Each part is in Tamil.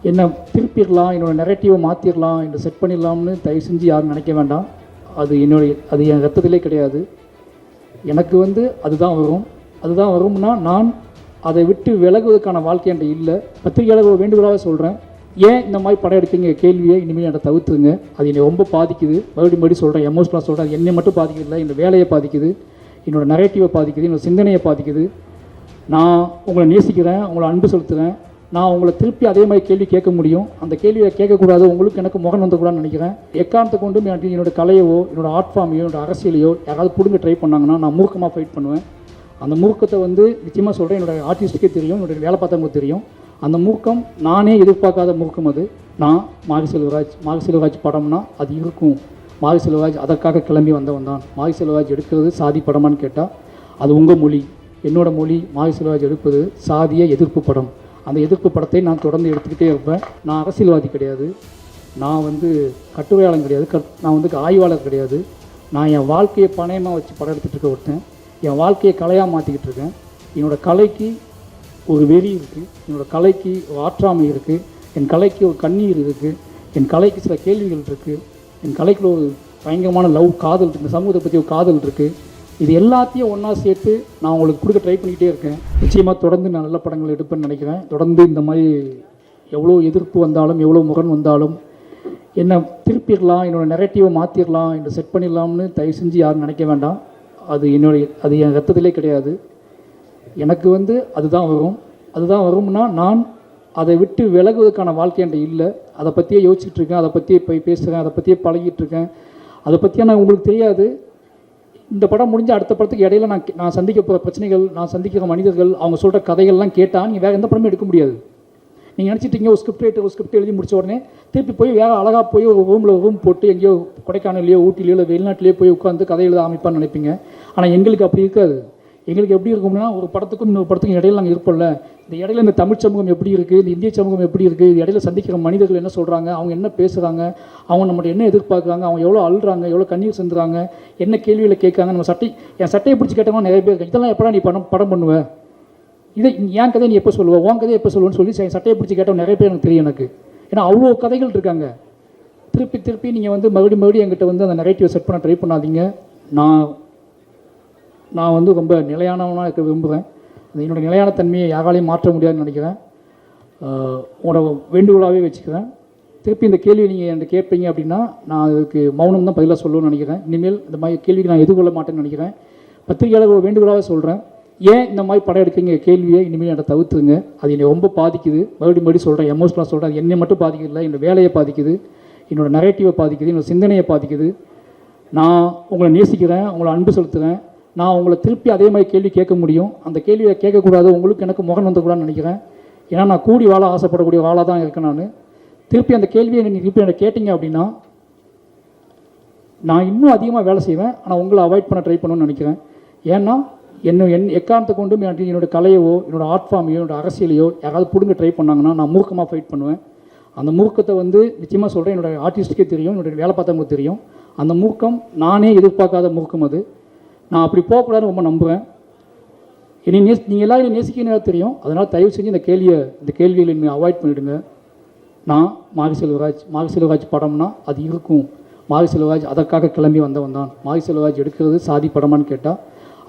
என்ன திருப்பிடலாம், என்னோடய நெரேட்டிவை மாற்றிடலாம், என்னை செட் பண்ணிடலாம்னு தயவு செஞ்சு யாரும் நினைக்க வேண்டாம். அது என் ரத்தத்திலே கிடையாது. எனக்கு அதுதான் வரும். அதுதான் வரும்னா நான் அதை விட்டு விலகுவதற்கான வாழ்க்கை என்கிட்ட இல்லை. பத்திரிகையாளர் வேண்டுகோளாக சொல்கிறேன், ஏன் இந்த மாதிரி படம் எடுக்கீங்க கேள்வியை இனிமேல் என்னை தவிர்த்துங்க. அது என்னை ரொம்ப பாதிக்குது. மறுபடியும் சொல்கிறேன், எமோஷனலாக சொல்கிறேன். அது என்னை மட்டும் பாதிக்குது இல்லை, என்னோடய வேலையை பாதிக்குது, என்னோடய நெரேட்டிவை பாதிக்குது, என்னோடய சிந்தனையை பாதிக்குது. நான் உங்களை நேசிக்கிறேன், உங்களை அன்பு செலுத்துகிறேன். நான் உங்களை திருப்பி அதே மாதிரி கேள்வி கேட்க முடியும். அந்த கேள்வியை கேட்கக்கூடாது, உங்களுக்கு எனக்கு முகம் வந்துக்கூடாதுன்னு நினைக்கிறேன். எக்காரணத்தை கொண்டும் என்னோடய கலையவோ என்னோடய ஆர்ட் ஃபார்மையோ என்னோடய அரசியலையோ யாராவது பிடுங்க ட்ரை பண்ணாங்கன்னா நான் மூர்க்கமாக ஃபைட் பண்ணுவேன். அந்த மூர்க்கத்தை நிச்சயமாக சொல்கிறேன், என்னோடய ஆர்டிஸ்ட்டுக்கே தெரியும், என்னோடய வேலை பார்த்தவங்களுக்கு தெரியும். அந்த மூர்க்கம் நானே எதிர்பார்க்காத மூர்க்கம். அது நான் மாரி செல்வராஜ் படம்னா அது இருக்கும். மாரி செல்வராஜ் அதற்காக கிளம்பி வந்தவன் தான். மாரி செல்வராஜ் எடுக்கிறது சாதி படமான்னு கேட்டால் அது உங்கள் மொழி. என்னோடய மொழி மாரி செல்வராஜ் எடுப்பது சாதிய எதிர்ப்பு படம். அந்த எதிர்ப்பு படத்தை நான் தொடர்ந்து எடுத்துக்கிட்டே இருப்பேன். நான் அரசியல்வாதி கிடையாது, நான் கட்டுரையாளன் கிடையாது, நான் ஆய்வாளர் கிடையாது. நான் என் வாழ்க்கையை பணயமாக வச்சு படம் எடுத்துகிட்டு இருக்க ஒருத்தன். என் வாழ்க்கையை கலையாக மாற்றிக்கிட்டு இருக்கேன். என்னோடய கலைக்கு ஒரு வெறி இருக்குது, என்னோடய கலைக்கு ஒரு ஆற்றாமை இருக்குது, என் கலைக்கு ஒரு கண்ணீர் இருக்குது, என் கலைக்கு சில கேள்விகள் இருக்குது, என் கலைக்குள்ள ஒரு பயங்கரமான லவ், காதல் இருக்குது, இந்த சமூகத்தை பற்றி ஒரு காதல் இருக்குது. இது எல்லாத்தையும் ஒன்றா சேர்த்து நான் உங்களுக்கு கொடுக்க ட்ரை பண்ணிக்கிட்டே இருக்கேன். நிச்சயமாக தொடர்ந்து நான் நல்ல படங்கள் எடுப்பேன்னு நினைக்கிறேன். தொடர்ந்து இந்த மாதிரி எவ்வளோ எதிர்ப்பு வந்தாலும் எவ்வளோ முரண் வந்தாலும் என்னை திருப்பிடலாம், என்னோடய நெரேட்டிவை மாற்றிடலாம், என்னை செட் பண்ணிடலாம்னு தயவு செஞ்சு யாரும் நினைக்க வேண்டாம். அது என் ரத்தத்திலே கிடையாது. எனக்கு அதுதான் வரும். அதுதான் வரும்னா நான் அதை விட்டு விலகுவதற்கான வாழ்க்கை என்கிட்ட இல்லை. அதை பற்றியே யோசிச்சுட்டு இருக்கேன், அதை பற்றியே போய் பேசுகிறேன், அதை பற்றியே பழகிட்டு இருக்கேன். அதை பற்றியா நான் உங்களுக்கு தெரியாது. இந்த படம் முடிஞ்ச அடுத்த படத்துக்கு இடையில நான் சந்திக்க போகிற பிரச்சனைகள், நான் சந்திக்கிற மனிதர்கள், அவங்க சொல்கிற கதைகள்லாம் கேட்டால் நீங்கள் வேறு எந்த படமும் எடுக்க முடியாது. நீங்கள் நினச்சிட்டிங்க ஒரு ஸ்கிரிப்ட் எழுதி முடிச்ச உடனே திருப்பி போய் வேறு அழகாக போய் ஒரு ரூம் போட்டு எங்கேயோ கொடைக்கானலையோ ஊட்டிலையோ இல்லை வெளிநாட்டிலேயோ போய் உட்காந்து கதை எழுத ஆரம்பிப்பான்னு நினைப்பீங்க. ஆனால் எங்களுக்கு அப்படி இருக்காது. எங்களுக்கு எப்படி இருக்கும்னா, ஒரு படத்துக்கும் இன்னொரு படத்துக்கும் இடையில நாங்கள் இருப்போம்ல, இந்த இடையில இந்த தமிழ் சமூகம் எப்படி இருக்குது, இந்த இந்திய சமூகம் எப்படி இருக்குது, இது இடையில சந்திக்கிற மனிதர்கள் என்ன சொல்கிறாங்க, அவங்க என்ன பேசுகிறாங்க, அவங்க நம்மகிட்ட என்ன எதிர்பார்க்குறாங்க, அவங்க எவ்வளோ அழுறாங்க, எவ்வளோ கண்ணீர் சிந்துறாங்க, என்ன கேள்வியில் கேட்காங்க. நம்ம என் சட்டையை பிடிச்சி கேட்டவங்க நிறைய பேர், இதெல்லாம் எப்படா நீ படம் பண்ணுவேன், இதை என் கதையை நீ எப்போ சொல்லுவேன், உன் கதையை எப்போ சொல்லுவேன்னு சொல்லி சட்டையை பிடிச்சி கேட்டவங்க நிறைய பேர் எனக்கு தெரியும். எனக்கு ஏன்னா அவ்வளோ கதைகள் இருக்காங்க. திருப்பி நீங்கள் மறுபடியும் என்கிட்ட அந்த நெரேட்டிவை செட் பண்ண ட்ரை பண்ணாதீங்க. நான் ரொம்ப நிலையானவனாக இருக்க விரும்புகிறேன். என்னோடய நிலையான தன்மையை யாராலையும் மாற்ற முடியாதுன்னு நினைக்கிறேன். உங்களோட வேண்டுகோளாகவே வச்சுக்கிறேன். திருப்பி இந்த கேள்வி நீங்கள் என்கிட்ட கேட்பீங்க அப்படின்னா நான் அதுக்கு மௌனம் தான் பதிலாக சொல்லணும்னு நினைக்கிறேன். இனிமேல் இந்த மாதிரி கேள்விக்கு நான் எதிர்கொள்ள மாட்டேன்னு நினைக்கிறேன். பத்திரிகையாளர் வேண்டுகோளாக சொல்கிறேன், ஏன் இந்த மாதிரி படம் எடுக்கீங்க கேள்வியை இனிமேல் என்னை தவிர்த்துங்க. அது என்னை ரொம்ப பாதிக்குது. மறுபடியும் சொல்கிறேன், எமோஷனலாக சொல்கிறேன். அது என்னை மட்டும் பாதிக்குது இல்லை, என்னோடய வேலையை பாதிக்குது, என்னோடய நெரேட்டிவை பாதிக்குது, என்னோடய சிந்தனையை பாதிக்குது. நான் உங்களை நேசிக்கிறேன், உங்களை அன்பு செலுத்துகிறேன். நான் உங்களை திருப்பி அதே மாதிரி கேள்வி கேட்க முடியும். அந்த கேள்வியை கேட்கக்கூடாது, உங்களுக்கு எனக்கு முகம் வந்துக்கூடாதுன்னு நினைக்கிறேன். ஏன்னா நான் கூடி வாழ ஆசைப்படக்கூடிய வாழாக தான் இருக்கேன். நான் திருப்பி அந்த கேள்வியை நீங்கள் திருப்பி என்னை கேட்டிங்க அப்படின்னா நான் இன்னும் அதிகமாக வேலை செய்வேன். ஆனால் உங்களை அவாய்ட் பண்ண ட்ரை பண்ணணும்னு நினைக்கிறேன். ஏன்னா எக்காரணத்தை கொண்டும் என்னோடய கலையவோ என்னோடய ஆர்ட் ஃபார்மையோ என்னோடய அரசியலையோ யாராவது பிடுங்க ட்ரை பண்ணாங்கன்னா நான் மூர்க்கமாக ஃபைட் பண்ணுவேன். அந்த மூர்க்கத்தை நிச்சயமாக சொல்கிறேன், என்னோடய ஆர்டிஸ்ட்டுக்கே தெரியும், என்னோடய வேலை பார்த்தவங்களுக்கு தெரியும். அந்த மூர்க்கம் நானே எதிர்பார்க்காத மூர்க்கம். அது நான் அப்படி போகக்கூடாதுன்னு ரொம்ப நம்புவேன். நீங்கள் எல்லாம் என்னை நேசிக்கணும் தெரியும். அதனால் தயவு செஞ்சு இந்த கேள்விகளை நீங்கள் அவாய்ட் பண்ணிவிடுங்க. நான் மாரி செல்வராஜ் படம்னா அது இருக்கும். மாரி செல்வராஜ் அதற்காக கிளம்பி வந்தவன் தான். மாரி செல்வராஜ் எடுக்கிறது சாதி படமான்னு கேட்டால்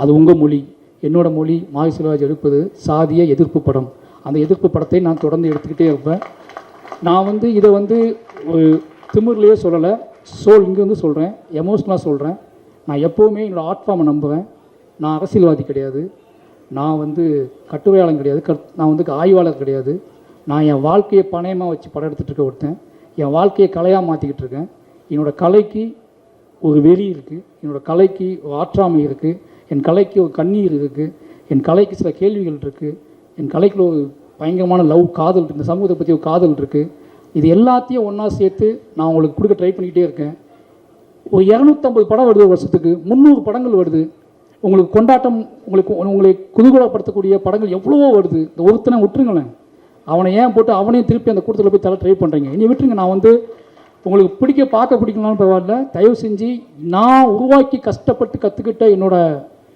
அது உங்கள் மொழி. என்னோடய மொழி மாரி செல்வராஜ் எடுப்பது சாதிய எதிர்ப்பு படம். அந்த எதிர்ப்பு படத்தை நான் தொடர்ந்து எடுத்துக்கிட்டே இருப்பேன். நான் இதை ஒரு திமிர்லேயே சொல்லலை, இங்கே சொல்கிறேன், எமோஷ்னலாக சொல்கிறேன். நான் எப்போவுமே என்னோடய ஆர்ட் ஃபார்மை நம்புவேன். நான் அரசியல்வாதி கிடையாது, நான் கட்டுரையாளன் கிடையாது, நான் ஆய்வாளர் கிடையாது. நான் என் வாழ்க்கையை பணயமாக வச்சு படம் எடுத்துகிட்டு இருக்க ஒருத்தன். என் வாழ்க்கையை கலையாக மாற்றிக்கிட்டு இருக்கேன். என்னோடய கலைக்கு ஒரு வெறி இருக்குது, என்னோடய கலைக்கு ஒரு ஆற்றாமை இருக்குது, என் கலைக்கு ஒரு கண்ணீர் இருக்குது, என் கலைக்கு சில கேள்விகள் இருக்குது, என் கலைக்குள்ள ஒரு பயங்கரமான லவ், காதல் இருக்குது, இந்த சமூகத்தை பற்றி ஒரு காதல் இருக்குது. இது எல்லாத்தையும் ஒன்றா சேர்த்து நான் உங்களுக்கு கொடுக்க ட்ரை பண்ணிக்கிட்டே இருக்கேன். ஒரு 250 படம் வருது வருஷத்துக்கு, 300 படங்கள் வருது. உங்களுக்கு கொண்டாட்டம், உங்களை குதூகலப்படுத்தக்கூடிய படங்கள் எவ்வளவோ வருது. இந்த ஒருத்தனை விட்டுருங்களேன், அவனை ஏன் போட்டு அவனையும் திருப்பி அந்த கூட்டத்தில் போய் தலை ட்ரை பண்ணுறீங்க. இனி விட்டுருங்க. நான் உங்களுக்கு பார்க்க பிடிக்கலாம்னு பரவாயில்ல. தயவு செஞ்சு நான் உருவாக்கி கஷ்டப்பட்டு கற்றுக்கிட்ட என்னோட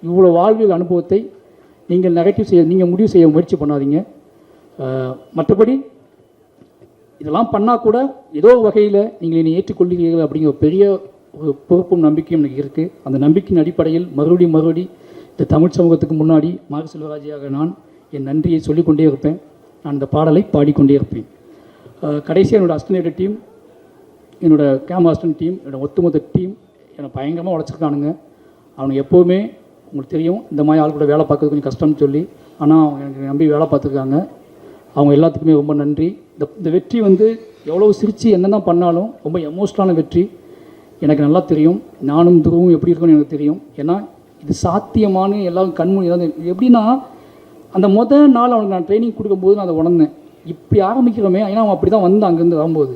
இவ்வளோ வாழ்வியல் அனுபவத்தை நீங்கள் முடிவு செய்ய முயற்சி பண்ணாதீங்க. மற்றபடி இதெல்லாம் பண்ணால் கூட ஏதோ வகையில் நீங்கள் என்னை ஏற்றுக்கொள்கிறீர்கள் அப்படிங்கிற பெரிய ஒரு பொறுப்பும் நம்பிக்கையும் எனக்கு இருக்குது. அந்த நம்பிக்கையின் அடிப்படையில் மறுபடி இந்த தமிழ் சமூகத்துக்கு முன்னாடி மாரி செல்வராஜியாக நான் என் நன்றியை சொல்லிக்கொண்டே இருப்பேன். நான் இந்த பாடலை பாடிக்கொண்டே இருப்பேன். கடைசியாக என்னோடய அசிஸ்டன்ட் டீம், என்னோடய கேமரா அசிஸ்டன்ட் டீம், என்னோடய ஒட்டுமொத்த டீம் என்னை பயங்கரமாக உழைச்சிருக்கானுங்க. அவனுக்கு எப்போவுமே உங்களுக்கு தெரியும் இந்த மாதிரி ஆள் கூட வேலை பார்க்கறது கொஞ்சம் கஷ்டம்னு சொல்லி, ஆனால் அவங்க எனக்கு நம்பி வேலை பார்த்துருக்காங்க. அவங்க எல்லாத்துக்குமே ரொம்ப நன்றி. இந்த வெற்றி வந்து எவ்வளோ சிரித்து என்ன தான் பண்ணாலும் ரொம்ப எமோஷ்னலான வெற்றி. எனக்கு நல்லா தெரியும் நானும் துருவும் எப்படி இருக்குன்னு எனக்கு தெரியும். ஏன்னா இது சாத்தியமான எல்லாரும் கண்மூடி எப்படின்னா அந்த முதல் நாள் அவனுக்கு நான் ட்ரைனிங் கொடுக்கும்போது நான் அதை உணர்ந்தேன். இப்படி ஆரம்பிக்கிறோமே, ஏன்னா அவன் அப்படி தான் வந்து அங்கேருந்து வரும்போது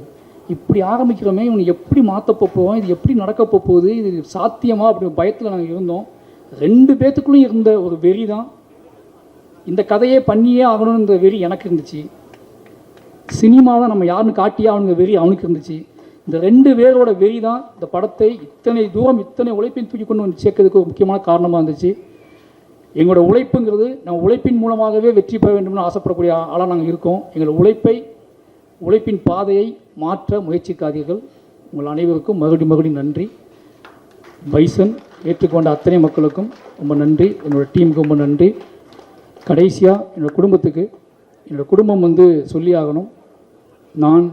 இப்படி ஆரம்பிக்கிறோமே, இவனை எப்படி மாற்றப்போ போவோம், இது எப்படி நடக்கப்போ போகுது, இது சாத்தியமாக அப்படி பயத்தில் நாங்கள் இருந்தோம். 2 பேத்துக்குள்ளேயும் இருந்த ஒரு வெறி தான் இந்த கதையே பண்ணியே ஆகணுன்ற வெறி எனக்கு இருந்துச்சு. சினிமாவை நம்ம யாருன்னு காட்டியே அவனுங்க வெறி அவனுக்கு இருந்துச்சு. இந்த 2 பேரோட வெறி தான் இந்த படத்தை இத்தனை தூரம் இத்தனை உழைப்பின் தூக்கி கொண்டு வந்து சேர்க்கறதுக்கு ஒரு முக்கியமான காரணமாக இருந்துச்சு. எங்களோட உழைப்புங்கிறது நம்ம உழைப்பின் மூலமாகவே வெற்றி பெற வேண்டும்னு ஆசைப்படக்கூடிய ஆளாக நாங்கள் இருக்கோம். எங்கள் உழைப்பின் பாதையை மாற்ற முயற்சிக்காதீர்கள். உங்கள் அனைவருக்கும் மறுபடியும் நன்றி. பைசன் ஏற்றுக்கொண்ட அத்தனை மக்களுக்கும் ரொம்ப நன்றி. என்னோடய டீமுக்கு ரொம்ப நன்றி. கடைசியாக என்னோடய குடும்பம் வந்து சொல்லி ஆகணும். நான்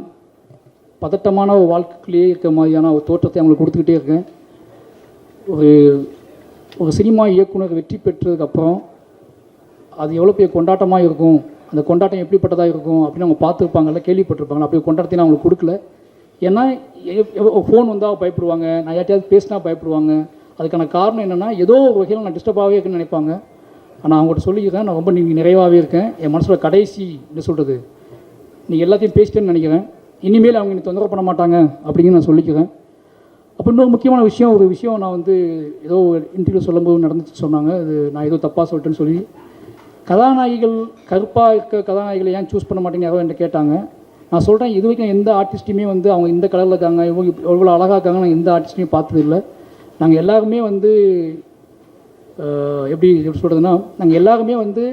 பதட்டமான ஒரு வாழ்க்கையிலேயே இருக்க மாதிரியான ஒரு தோற்றத்தை அவங்களுக்கு கொடுத்துக்கிட்டே இருக்கேன். ஒரு சினிமா இயக்குனர் வெற்றி பெற்றதுக்கப்புறம் அது எவ்வளோ பெரிய கொண்டாட்டமாக இருக்கும், அந்த கொண்டாட்டம் எப்படிப்பட்டதாக இருக்கும் அப்படின்னு அவங்க பார்த்துருப்பாங்கல்ல, கேள்விப்பட்டிருப்பாங்க. அப்படி கொண்டாட்டத்தை நான் அவங்களுக்கு கொடுக்கல. ஏன்னா ஃபோன் வந்தால் பயப்படுவாங்க, நான் யார்ட்டையாவது பேசினா பயப்படுவாங்க. அதுக்கான காரணம் என்னென்னா ஏதோ ஒரு வகையில் நான் டிஸ்டர்பாகவே இருக்குன்னு நினைப்பாங்க. ஆனால் அவங்கள்ட்ட சொல்லிக்கிறேன், நான் ரொம்ப நிறைவாகவே இருக்கேன். என் மனசில் கடைசி என்ன சொல்கிறது, நீங்கள் எல்லாத்தையும் பேசிட்டேன்னு நினைக்கிறேன். இனிமேல் அவங்க எனக்கு தொந்தரவு பண்ண மாட்டாங்க அப்படின்னு நான் சொல்லிக்கிறேன். அப்போ இன்னொரு முக்கியமான விஷயம் நான் வந்து ஏதோ இன்டர்வியூ சொல்லும்போது நடந்துச்சு சொன்னாங்க. அது நான் ஏதோ தப்பாக சொல்லிட்டேன்னு சொல்லி, கதாநாயகிகள் கருப்பாக இருக்க கதாநாயகிகளை ஏன் சூஸ் பண்ண மாட்டேங்க யாரோ என்கிட்ட கேட்டாங்க. நான் சொல்கிறேன், இது வரைக்கும் எந்த ஆர்டிஸ்ட்டையுமே வந்து அவங்க இந்த கலரில் இருக்காங்க, இவங்க எவ்வளோ அழகாக இருக்காங்க, நான் எந்த ஆர்டிஸ்ட்டையும் பார்த்ததில்லை. நாங்கள் எல்லாருமே வந்து எப்படி சொல்கிறதுனா, நாங்கள் எல்லாருமே வந்து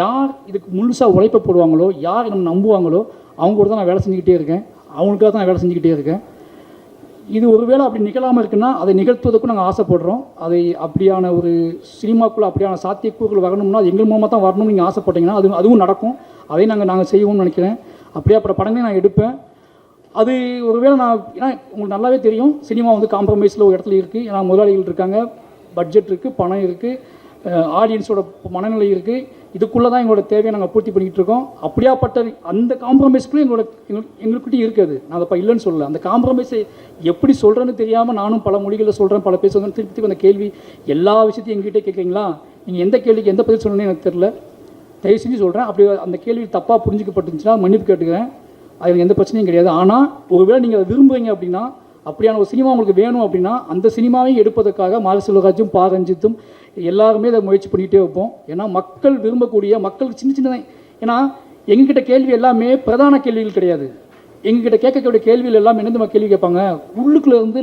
யார் இதுக்கு முழுசாக உழைப்ப போடுவாங்களோ, யார் நம்ம நம்புவாங்களோ அவங்க கூட தான் நான் வேலை செஞ்சுக்கிட்டே இருக்கேன். அவங்களுக்காக தான் நான் வேலை செஞ்சுக்கிட்டே இருக்கேன். இது ஒருவேளை அப்படி நிகழாமல் இருக்குன்னா அதை நிகழ்த்துவதற்கும் நாங்கள் ஆசைப்படுறோம். அதை அப்படியான ஒரு சினிமாக்குள்ளே அப்படியான சாத்தியக்கூறுகள் வரணும்னா அது எங்கள் மூலமாக தான் வரணும்னு நீங்கள் ஆசைப்பட்டீங்கன்னா அதுவும் நடக்கும். அதையும் நாங்கள் செய்வோம்னு நினைக்கிறேன். அப்படியே அப்புறம் படங்களே நான் எடுப்பேன். அது ஒருவேளை ஏன்னா உங்களுக்கு நல்லாவே தெரியும் சினிமா வந்து காம்ப்ரமைஸில் ஒரு இடத்துல இருக்குது. ஏன்னா முதலாளிகள் இருக்காங்க, பட்ஜெட் இருக்குது, பணம் இருக்குது, ஆடியன்ஸோட மனநிலை இருக்குது. இதுக்குள்ளே தான் எங்களோட தேவையை நாங்கள் பூர்த்தி பண்ணிக்கிட்டு இருக்கோம். அப்படியாப்பட்ட அந்த காம்ப்ரமைஸ்க்குள்ளே எங்களுக்கிட்டே இருக்குது. நான் அதை இல்லைன்னு சொல்லலை. அந்த காம்ப்ரமைஸை எப்படி சொல்கிறேன்னு தெரியாமல் நானும் பல மொழிகளில் சொல்கிறேன், பல பேர் சொல்கிறேன். திருப்பி அந்த கேள்வி எல்லா விஷயத்தையும் எங்ககிட்டே கேட்குறீங்களா, நீங்கள் எந்த கேள்விக்கு எந்த பதில் சொல்லணும்னு எனக்கு தெரில. தயவு செஞ்சு சொல்கிறேன், அப்படி அந்த கேள்வி தப்பாக புரிஞ்சுக்கப்பட்டுருந்துச்சுன்னா மன்னிப்பு கேட்டுக்கிறேன். அது எந்த பிரச்சனையும் கிடையாது. ஆனால் ஒருவேளை நீங்கள் அதை விரும்புகிறீங்க அப்படின்னா, அப்படியான ஒரு சினிமா உங்களுக்கு வேணும் அப்படின்னா, அந்த சினிமாவை எடுப்பதற்காக மாரி செல்வராஜும் பா ரஞ்சித்தும் எல்லாருமே அதை முயற்சி பண்ணிகிட்டே வைப்போம். ஏன்னா மக்கள் விரும்பக்கூடிய மக்களுக்கு சின்ன ஏன்னா எங்ககிட்ட கேள்வி எல்லாமே பிரதான கேள்விகள் கிடையாது. எங்ககிட்ட கேட்கக்கூடிய கேள்விகள் எல்லாமே என்ன கேள்வி கேட்பாங்க, உள்ளுக்குள்ளே இருந்து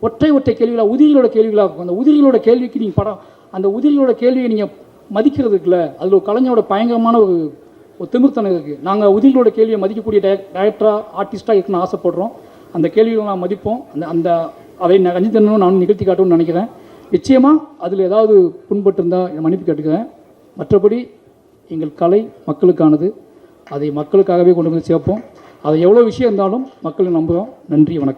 ஒற்றை கேள்விகளாக உதிரிகளோட கேள்விகளாக இருக்கும். அந்த உதிரிகளோட கேள்விக்கு நீங்கள் அந்த உதிரிகளோட கேள்வியை நீங்கள் மதிக்கிறதுக்குல அதில் ஒரு கலைஞரோட பயங்கரமான ஒரு திமிர்த்தனம் இருக்குது. நாங்கள் உதிரிகளோட கேள்வியை மதிக்கக்கூடிய டைரக்டராக ஆர்டிஸ்ட்டாக இருக்குன்னு ஆசைப்படுறோம். அந்த கேள்விகளை நான் மதிப்போம். அதை ரஞ்சித்தனும் நான் நிகழ்த்தி காட்டணும்னு நினைக்கிறேன். நிச்சயமாக அதில் ஏதாவது புண்பட்டு இருந்தால் மன்னிப்பு கேட்டுக்கிறேன். மற்றபடி எங்கள் கலை மக்களுக்கானது. அதை மக்களுக்காகவே கொண்டு வந்து சேர்ப்போம். அதை எவ்வளோ விஷயம் இருந்தாலும் மக்களை நம்புகிறோம். நன்றி, வணக்கம்.